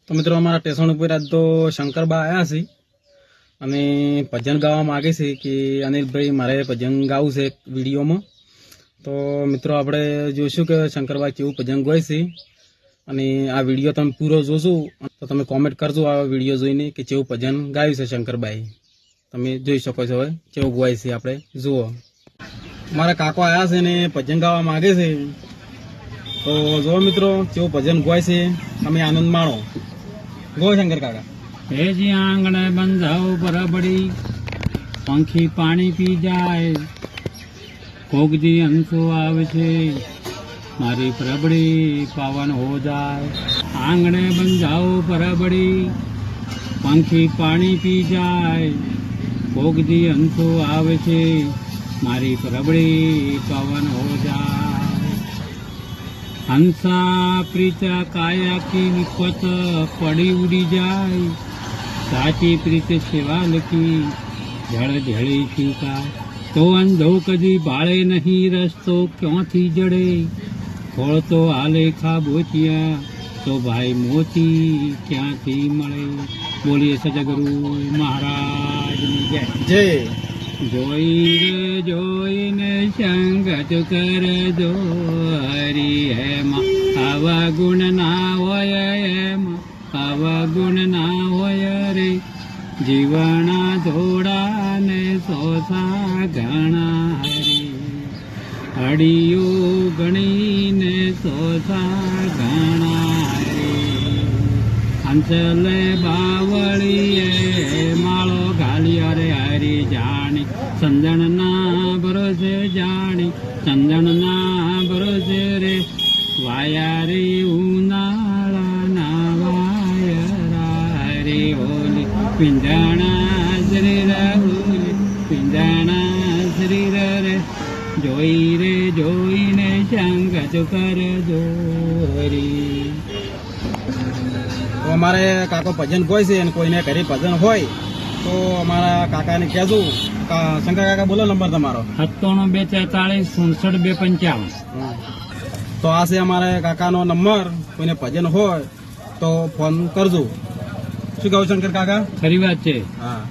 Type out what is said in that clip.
તો મિત્રો અમારા સ્ટેશન ઉપર આજ તો શંકરબા આવ્યા છે અને ભજન ગાવા માંગે છે કે અનિલભાઈ મારે ભજન ગાવું છે વિડીયોમાં. તો મિત્રો આપણે જોઈશું કે શંકરબા કેવું ભજન ગાય છે અને આ વિડીયો તમે પૂરો જોશો તો તમે કોમેન્ટ કરજો આ વિડીયો જોઈને કે કેવું ભજન ગાયું છે શંકરબાઈ. તમે જોઈ શકો છો હવે કેવું ગાય છે. આપણે જુઓ મારા કાકો આવ્યા છે ને ભજન ગાવા માંગે છે. તો જો મિત્રો કેવું ભજન ગાય છે તમે આનંદ માણો. ગો શંકર કાકા. હે જી આંગણે બંધાઓ બરાબડી પંખી પાણી પી જાય કોકજી હંસો આવે છે મારી પરબડી પાવન હો જાય. આંગણે બંધાઓ બરાબડી પંખી પાણી પી જાય કોકજી હંસો આવે છે મારી પરબડી પાવન હો જાય. હંસા પ્રીતા કાયા કી વિપત પડી ઉડી જાય સાચી પ્રીત સેવા લખી જળ જળી શીખાય. તો અંધો કદી ભાળે નહીં રસ્તો ક્યાંથી જડે ખોળ તો હાલે ખાબોચિયા તો ભાઈ મોતી ક્યાંથી મળે. બોલીએ સદગુરુ મહારાજની જય જય. જોઈને સંગત કરજો હરી હેમાં આવા ગુણ ના હોય એમાં આવા ગુણ ના હોય રે જીવણા ધોળા ને સોસા ઘણા રે અડીઓ ગણીને સોસા ઘણા રે. હંસલે બાવળીએ માળો ઘાલ્યો રે હરી જાણી ચંદનના ભરોસે જાણી ચંદનના ભરોસે રે વાયા રે ઉનાળાના વાયરા રે ઓલી પિંજાણા શરીર ઓલી પિંજાણા શરીર રે જોઈને સંગત કરજો રી. તો અમારે કાકો ભજન ગાય છે અને કોઈને ઘરે ભજન હોય તો અમારા કાકાને કહેજો. શંકર કાકા બોલો નંબર તમારો. 97 તો આ છે અમારે કાકાનો નંબર. કોઈને ભજન હોય તો ફોન કરજો. શું કહું શંકર કાકા? 255 ખરી વાત છે. હા.